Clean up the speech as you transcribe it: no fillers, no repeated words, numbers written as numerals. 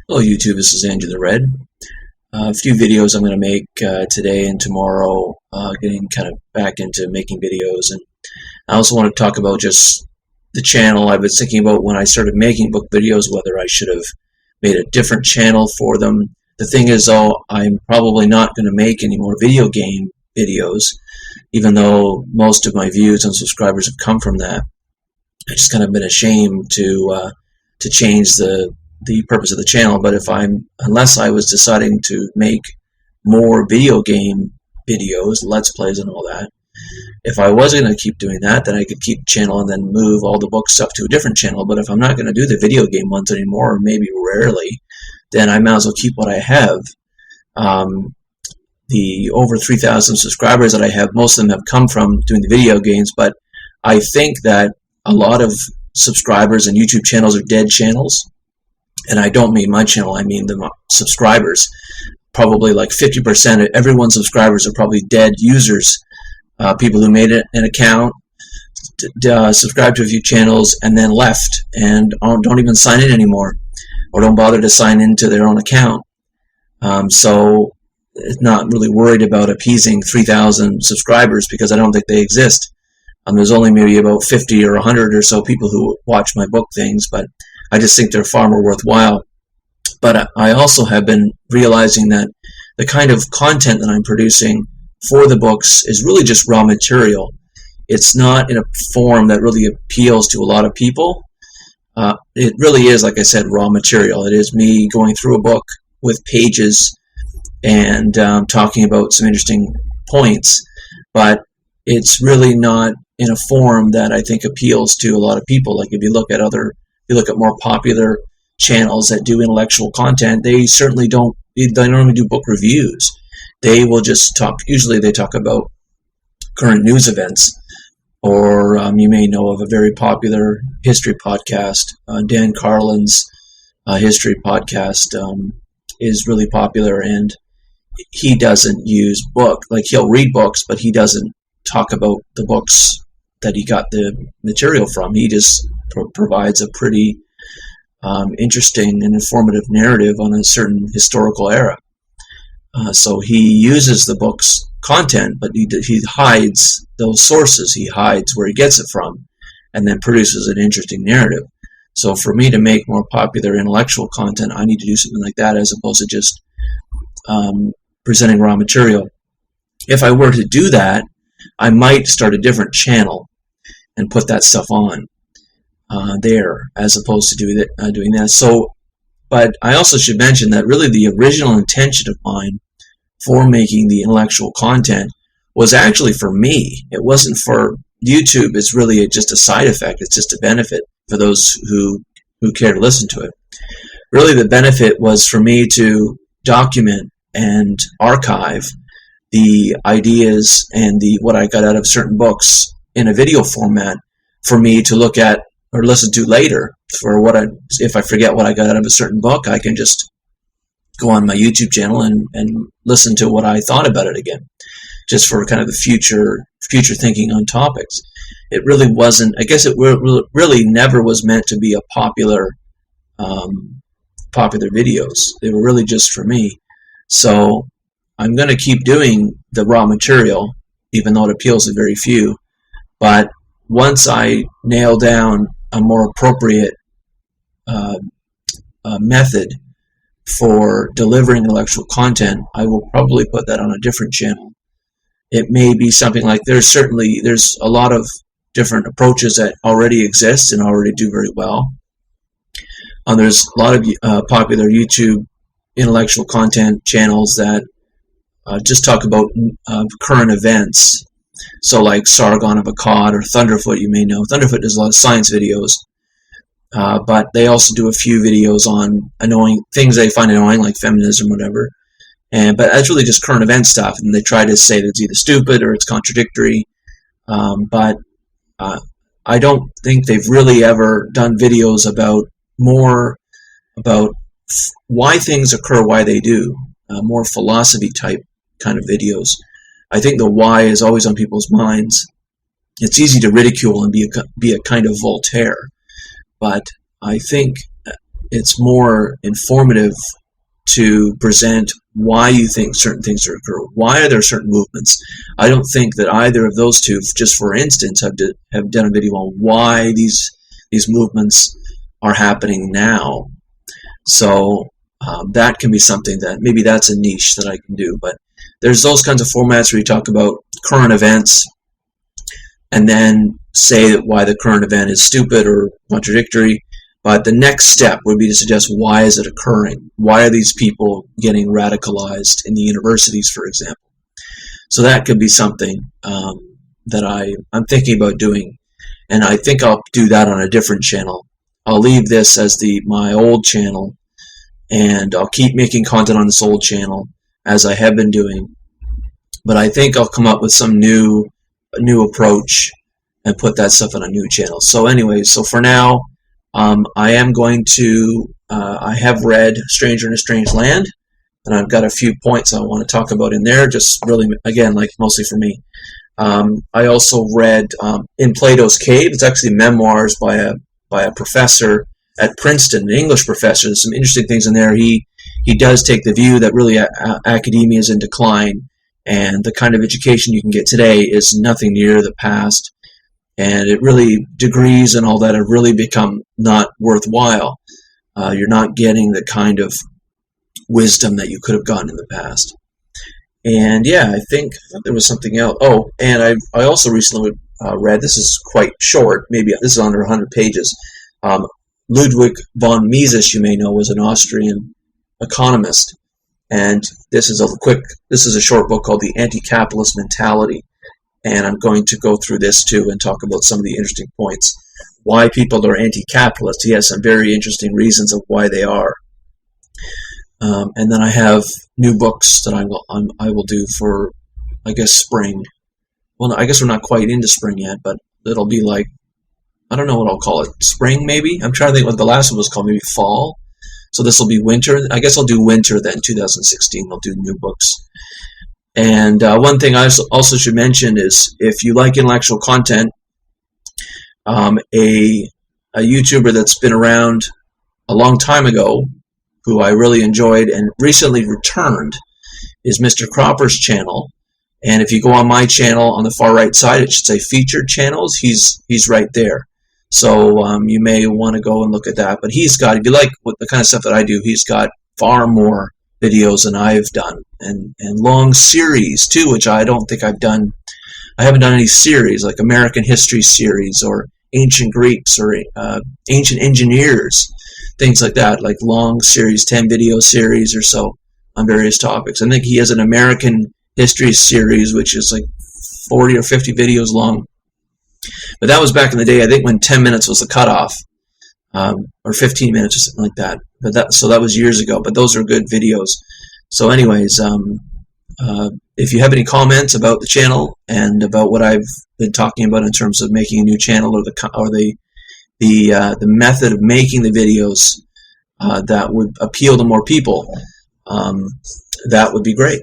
Hello YouTube, this is Andrew the Red. A few videos I'm going to make today and tomorrow, getting kind of back into making videos. And I also want to talk about just the channel. I've been thinking about when I started making book videos, whether I should have made a different channel for them. The thing is though, I'm probably not going to make any more video game videos, even though most of my views and subscribers have come from that. I just kind of been ashamed to change the purpose of the channel. But unless I was deciding to make more video game videos, let's plays and all that, if I was going to keep doing that, then I could keep the channel and then move all the book stuff to a different channel. But if I'm not going to do the video game ones anymore, or maybe rarely, then I might as well keep what I have. The over 3,000 subscribers that I have, most of them have come from doing the video games, but I think that a lot of subscribers and YouTube channels are dead channels. And I don't mean my channel, I mean the subscribers. Probably like 50% of everyone's subscribers are probably dead users. People who made an account, subscribed to a few channels, and then left and don't even sign in anymore, or don't bother to sign into their own account. So it's not really worried about appeasing 3,000 subscribers because I don't think they exist. There's only maybe about 50 or 100 or so people who watch my book things, but I just think they're far more worthwhile. But I also have been realizing that the kind of content that I'm producing for the books is really just raw material. It's not in a form that really appeals to a lot of people. It really is, like I said, raw material. It is me going through a book with pages and talking about some interesting points, but it's really not in a form that I think appeals to a lot of people. Like if you look at more popular channels that do intellectual content, they certainly don't even do book reviews. They will just talk, usually they talk about current news events, or you may know of a very popular history podcast. Dan Carlin's history podcast is really popular, and he doesn't use he'll read books, but he doesn't talk about the books that he got the material from. He just provides a pretty interesting and informative narrative on a certain historical era. So he uses the book's content, but he hides those sources. He hides where he gets it from, and then produces an interesting narrative. So for me to make more popular intellectual content, I need to do something like that as opposed to just presenting raw material. If I were to do that, I might start a different channel and put that stuff on there, as opposed to doing that. So, but I also should mention that really the original intention of mine for making the intellectual content was actually for me. It wasn't for YouTube. It's really just a side effect. It's just a benefit for those who care to listen to it. Really, the benefit was for me to document and archive the ideas and what I got out of certain books in a video format for me to look at or listen to later. If I forget what I got out of a certain book, I can just go on my YouTube channel and listen to what I thought about it again, just for kind of the future thinking on topics. It really wasn't, I guess it really never was meant to be a popular videos. They were really just for me. So I'm going to keep doing the raw material, even though it appeals to very few. But once I nail down a more appropriate method for delivering intellectual content, I will probably put that on a different channel. It may be something like there's a lot of different approaches that already exist and already do very well. There's a lot of popular YouTube intellectual content channels that just talk about current events. So like Sargon of Akkad or Thunderfoot, you may know. Thunderfoot does a lot of science videos, but they also do a few videos on annoying things they find annoying, like feminism or whatever. But that's really just current event stuff, and they try to say that it's either stupid or it's contradictory. But I don't think they've really ever done videos about why things occur, why they do, more philosophy type kind of videos. I think the why is always on people's minds. It's easy to ridicule and be a kind of Voltaire, but I think it's more informative to present why you think certain things are occurring. Why are there certain movements? I don't think that either of those two, just for instance, have done a video on why these movements are happening now. So that can be something that maybe that's a niche that I can do. But there's those kinds of formats where you talk about current events and then say why the current event is stupid or contradictory. But the next step would be to suggest, why is it occurring? Why are these people getting radicalized in the universities, for example? So that could be something that I'm thinking about doing. And I think I'll do that on a different channel. I'll leave this as my old channel, and I'll keep making content on this old channel as I have been doing. But I think I'll come up with some new approach and put that stuff on a new channel. So anyway, so for now, I am going to, I have read Stranger in a Strange Land, and I've got a few points I want to talk about in there, just really, again, like mostly for me. I also read In Plato's Cave. It's actually memoirs by a professor at Princeton, an English professor. There's some interesting things in there. He does take the view that really academia is in decline, and the kind of education you can get today is nothing near the past. And it really, degrees and all that have really become not worthwhile. You're not getting the kind of wisdom that you could have gotten in the past. And yeah, I think there was something else. Oh, and I also recently read, this is quite short, maybe this is under 100 pages. Ludwig von Mises, you may know, was an Austrian economist. And this is a short book called The Anti-Capitalist Mentality. And I'm going to go through this too and talk about some of the interesting points. Why people are anti-capitalist. He has some very interesting reasons of why they are. And then I have new books that I will do for, I guess, spring. Well, I guess we're not quite into spring yet, but it'll be like, I don't know what I'll call it. Spring, maybe? I'm trying to think what the last one was called. Maybe fall. So this will be winter. I guess I'll do winter then, 2016. I'll do new books. And one thing I also should mention is, if you like intellectual content, a YouTuber that's been around a long time ago, who I really enjoyed and recently returned, is Mr. Cropper's channel. And if you go on my channel, on the far right side, it should say featured channels. He's right there. So you may want to go and look at that. But he's got, if you like the kind of stuff that I do, he's got far more videos than I've done, and long series too, which I don't think I've done. I haven't done any series like American History series or Ancient Greeks or Ancient Engineers, things like that, like long series, 10 video series or so on various topics. I think he has an American History series, which is like 40 or 50 videos long. But that was back in the day, I think, when 10 minutes was the cutoff, or 15 minutes or something like that. But so that was years ago. But those are good videos. So anyways, if you have any comments about the channel and about what I've been talking about in terms of making a new channel, or the method of making the videos that would appeal to more people, that would be great.